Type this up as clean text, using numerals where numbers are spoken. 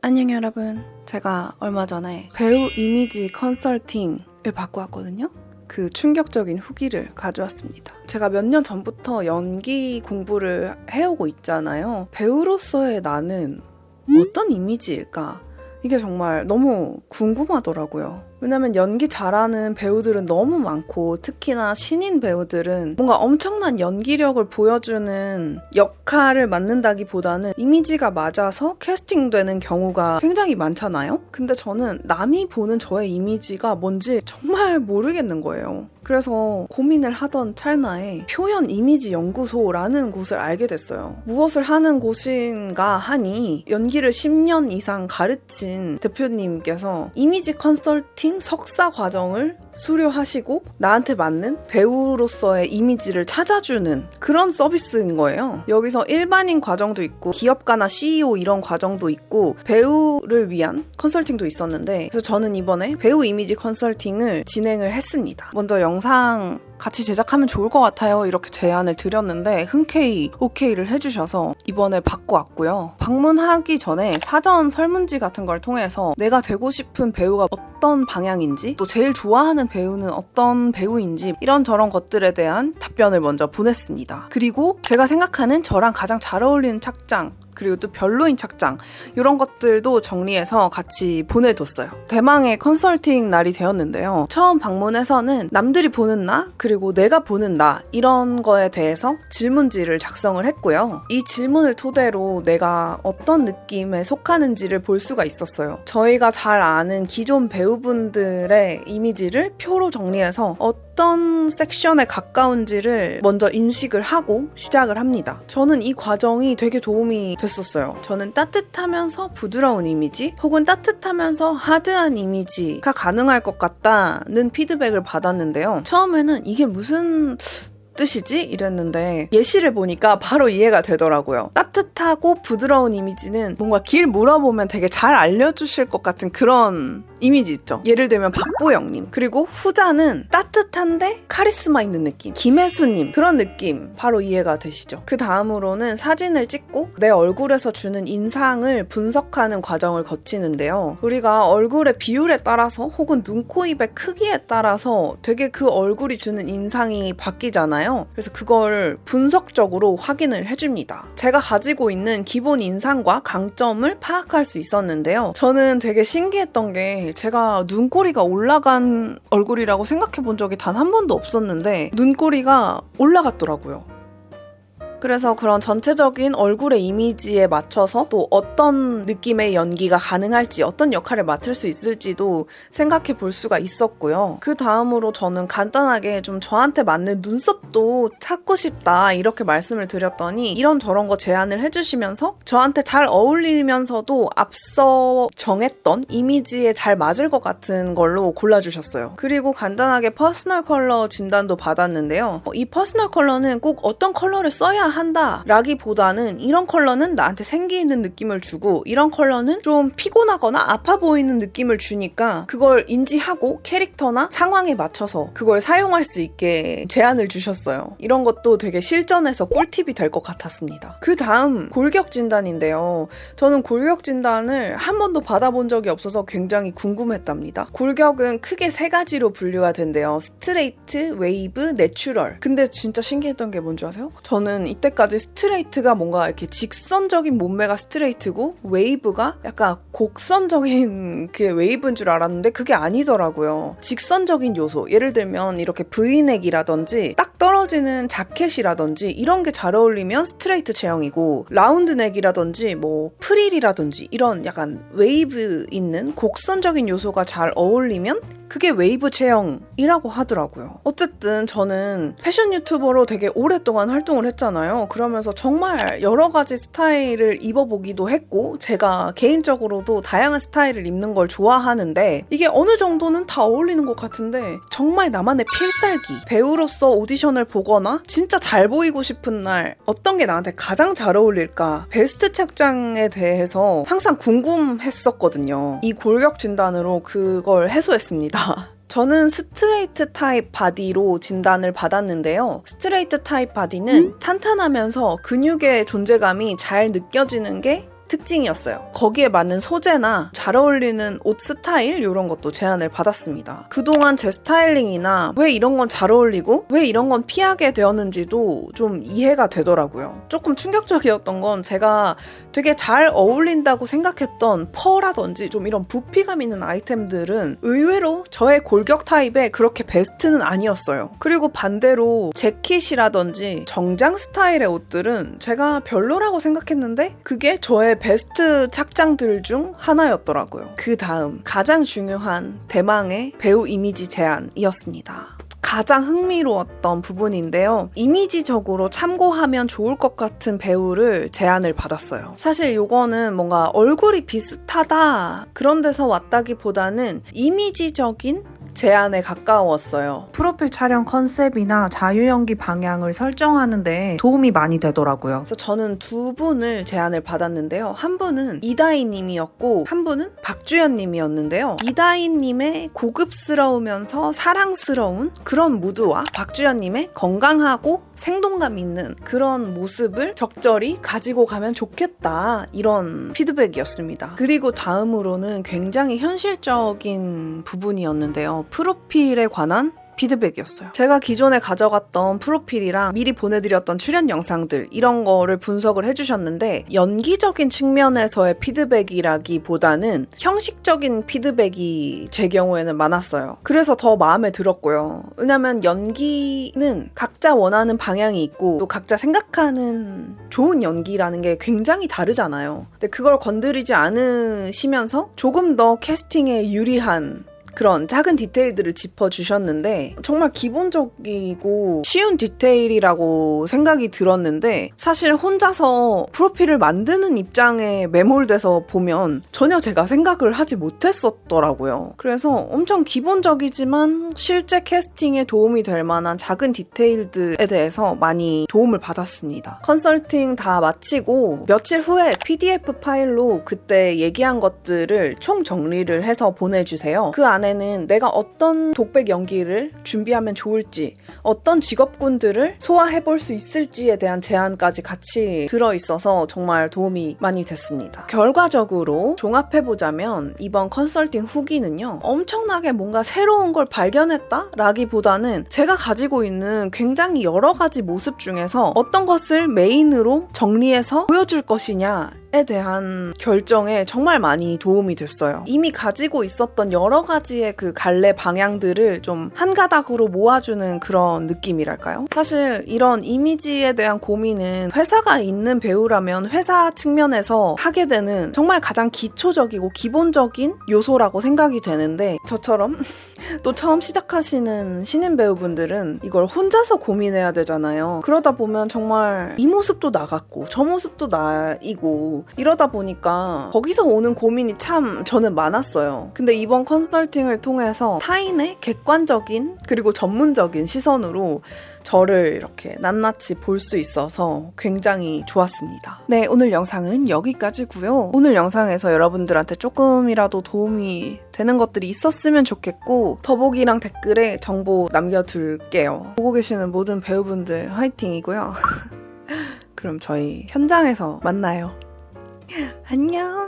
안녕 여러분. 제가 얼마 전에 배우 이미지 컨설팅을 받고 왔거든요. 그 충격적인 후기를 가져왔습니다. 제가 몇 년 전부터 연기 공부를 해오고 있잖아요. 배우로서의 나는 어떤 이미지일까? 이게 정말 너무 궁금하더라고요. 왜냐면 연기 잘하는 배우들은 너무 많고 특히나 신인 배우들은 뭔가 엄청난 연기력을 보여주는 역할을 맡는다기보다는 이미지가 맞아서 캐스팅되는 경우가 굉장히 많잖아요. 근데 저는 남이 보는 저의 이미지가 뭔지 정말 모르겠는 거예요. 그래서 고민을 하던 찰나에 표현 이미지 연구소라는 곳을 알게 됐어요. 무엇을 하는 곳인가 하니 연기를 10년 이상 가르친 대표님께서 이미지 컨설팅 석사 과정을 수료하시고 나한테 맞는 배우로서의 이미지를 찾아주는 그런 서비스인 거예요. 여기서 일반인 과정도 있고 기업가나 CEO 이런 과정도 있고 배우를 위한 컨설팅도 있었는데 그래서 저는 이번에 배우 이미지 컨설팅을 진행을 했습니다. 먼저 영상 같이 제작하면 좋을 것 같아요 이렇게 제안을 드렸는데 흔쾌히 오케이를 해주셔서 이번에 받고 왔고요. 방문하기 전에 사전 설문지 같은 걸 통해서 내가 되고 싶은 배우가 어떤 방향인지 또 제일 좋아하는 배우는 어떤 배우인지 이런저런 것들에 대한 답변을 먼저 보냈습니다. 그리고 제가 생각하는 저랑 가장 잘 어울리는 착장 그리고 또 별로인 착장 이런 것들도 정리해서 같이 보내뒀어요. 대망의 컨설팅 날이 되었는데요. 처음 방문해서는 남들이 보는 나 그리고 내가 보는 나 이런 거에 대해서 질문지를 작성을 했고요. 이 질문을 토대로 내가 어떤 느낌에 속하는지를 볼 수가 있었어요. 저희가 잘 아는 기존 배우분들의 이미지를 표로 정리해서 어떤 섹션에 가까운지를 먼저 인식을 하고 시작을 합니다. 저는 이 과정이 되게 도움이 됐었어요. 저는 따뜻하면서 부드러운 이미지 혹은 따뜻하면서 하드한 이미지가 가능할 것 같다는 피드백을 받았는데요. 처음에는 이게 무슨 뜻이지? 이랬는데 예시를 보니까 바로 이해가 되더라고요. 따뜻하고 부드러운 이미지는 뭔가 길 물어보면 되게 잘 알려주실 것 같은 그런 이미지 있죠. 예를 들면 박보영님. 그리고 후자는 따뜻한데 카리스마 있는 느낌. 김혜수님. 그런 느낌 바로 이해가 되시죠. 그 다음으로는 사진을 찍고 내 얼굴에서 주는 인상을 분석하는 과정을 거치는데요. 우리가 얼굴의 비율에 따라서 혹은 눈, 코, 입의 크기에 따라서 되게 그 얼굴이 주는 인상이 바뀌잖아요. 그래서 그걸 분석적으로 확인을 해줍니다. 제가 가지고 있는 기본 인상과 강점을 파악할 수 있었는데요. 저는 되게 신기했던 게 제가 눈꼬리가 올라간 얼굴이라고 생각해 본 적이 단 한 번도 없었는데 눈꼬리가 올라갔더라고요. 그래서 그런 전체적인 얼굴의 이미지에 맞춰서 또 어떤 느낌의 연기가 가능할지 어떤 역할을 맡을 수 있을지도 생각해 볼 수가 있었고요. 그 다음으로 저는 간단하게 좀 저한테 맞는 눈썹도 찾고 싶다 이렇게 말씀을 드렸더니 이런저런 거 제안을 해주시면서 저한테 잘 어울리면서도 앞서 정했던 이미지에 잘 맞을 것 같은 걸로 골라주셨어요. 그리고 간단하게 퍼스널 컬러 진단도 받았는데요. 이 퍼스널 컬러는 꼭 어떤 컬러를 써야 한다 라기보다는 이런 컬러는 나한테 생기 있는 느낌을 주고 이런 컬러는 좀 피곤하거나 아파 보이는 느낌을 주니까 그걸 인지하고 캐릭터나 상황에 맞춰서 그걸 사용할 수 있게 제안을 주셨어요. 이런 것도 되게 실전에서 꿀팁이 될 것 같았습니다. 그 다음 골격 진단인데요. 저는 골격 진단을 한 번도 받아본 적이 없어서 굉장히 궁금했답니다. 골격은 크게 세 가지로 분류가 된대요. 스트레이트, 웨이브, 내추럴. 근데 진짜 신기했던 게 뭔지 아세요? 저는 이때까지 스트레이트가 뭔가 이렇게 직선적인 몸매가 스트레이트고 웨이브가 약간 곡선적인 그 웨이브인 줄 알았는데 그게 아니더라고요. 직선적인 요소, 예를 들면 이렇게 브이넥이라든지 딱 떨어지는 자켓이라든지 이런 게 잘 어울리면 스트레이트 체형이고 라운드넥이라든지 뭐 프릴이라든지 이런 약간 웨이브 있는 곡선적인 요소가 잘 어울리면 그게 웨이브 체형이라고 하더라고요. 어쨌든 저는 패션 유튜버로 되게 오랫동안 활동을 했잖아요. 그러면서 정말 여러 가지 스타일을 입어보기도 했고 제가 개인적으로도 다양한 스타일을 입는 걸 좋아하는데 이게 어느 정도는 다 어울리는 것 같은데 정말 나만의 필살기 배우로서 오디션을 보거나 진짜 잘 보이고 싶은 날 어떤 게 나한테 가장 잘 어울릴까 베스트 착장에 대해서 항상 궁금했었거든요. 이 골격 진단으로 그걸 해소했습니다. 저는 스트레이트 타입 바디로 진단을 받았는데요. 스트레이트 타입 바디는 탄탄하면서 근육의 존재감이 잘 느껴지는 게 특징이었어요. 거기에 맞는 소재나 잘 어울리는 옷 스타일 이런 것도 제안을 받았습니다. 그동안 제 스타일링이나 왜 이런 건 잘 어울리고 왜 이런 건 피하게 되었는지도 좀 이해가 되더라고요. 조금 충격적이었던 건 제가 되게 잘 어울린다고 생각했던 펄이라든지 좀 이런 부피감 있는 아이템들은 의외로 저의 골격 타입에 그렇게 베스트는 아니었어요. 그리고 반대로 재킷이라든지 정장 스타일의 옷들은 제가 별로라고 생각했는데 그게 저의 베스트 착장들 중 하나였더라고요. 그 다음 가장 중요한 대망의 배우 이미지 제안이었습니다. 가장 흥미로웠던 부분인데요. 이미지적으로 참고하면 좋을 것 같은 배우를 제안을 받았어요. 사실 이거는 뭔가 얼굴이 비슷하다 그런 데서 왔다기보다는 이미지적인 제안에 가까웠어요. 프로필 촬영 컨셉이나 자유연기 방향을 설정하는데 도움이 많이 되더라고요. 그래서 저는 두 분을 제안을 받았는데요. 한 분은 이다희 님이었고 한 분은 박주연 님이었는데요. 이다희 님의 고급스러우면서 사랑스러운 그런 무드와 박주연 님의 건강하고 생동감 있는 그런 모습을 적절히 가지고 가면 좋겠다 이런 피드백이었습니다. 그리고 다음으로는 굉장히 현실적인 부분이었는데요. 프로필에 관한 피드백이었어요. 제가 기존에 가져갔던 프로필이랑 미리 보내드렸던 출연 영상들 이런 거를 분석을 해주셨는데 연기적인 측면에서의 피드백이라기보다는 형식적인 피드백이 제 경우에는 많았어요. 그래서 더 마음에 들었고요. 왜냐면 연기는 각자 원하는 방향이 있고 또 각자 생각하는 좋은 연기라는 게 굉장히 다르잖아요. 근데 그걸 건드리지 않으시면서 조금 더 캐스팅에 유리한 그런 작은 디테일들을 짚어주셨는데 정말 기본적이고 쉬운 디테일이라고 생각이 들었는데 사실 혼자서 프로필을 만드는 입장에 매몰돼서 보면 전혀 제가 생각을 하지 못했었더라고요. 그래서 엄청 기본적이지만 실제 캐스팅에 도움이 될 만한 작은 디테일들에 대해서 많이 도움을 받았습니다. 컨설팅 다 마치고 며칠 후에 PDF 파일로 그때 얘기한 것들을 총 정리를 해서 보내주세요. 그 안에는 내가 어떤 독백 연기를 준비하면 좋을지 어떤 직업군들을 소화해볼 수 있을지에 대한 제안까지 같이 들어있어서 정말 도움이 많이 됐습니다. 결과적으로 종합해보자면 이번 컨설팅 후기는요 엄청나게 뭔가 새로운 걸 발견했다? 라기보다는 제가 가지고 있는 굉장히 여러 가지 모습 중에서 어떤 것을 메인으로 정리해서 보여줄 것이냐 에 대한 결정에 정말 많이 도움이 됐어요. 이미 가지고 있었던 여러 가지의 그 갈래 방향들을 좀 한 가닥으로 모아주는 그런 느낌이랄까요? 사실 이런 이미지에 대한 고민은 회사가 있는 배우라면 회사 측면에서 하게 되는 정말 가장 기초적이고 기본적인 요소라고 생각이 되는데 저처럼 또 처음 시작하시는 신인 배우분들은 이걸 혼자서 고민해야 되잖아요. 그러다 보면 정말 이 모습도 나갔고 저 모습도 나이고 이러다 보니까 거기서 오는 고민이 참 저는 많았어요. 근데 이번 컨설팅을 통해서 타인의 객관적인 그리고 전문적인 시선으로 저를 이렇게 낱낱이 볼 수 있어서 굉장히 좋았습니다. 네, 오늘 영상은 여기까지고요. 오늘 영상에서 여러분들한테 조금이라도 도움이 되는 것들이 있었으면 좋겠고 더보기랑 댓글에 정보 남겨둘게요. 보고 계시는 모든 배우분들 화이팅이고요. 그럼 저희 현장에서 만나요. 안녕.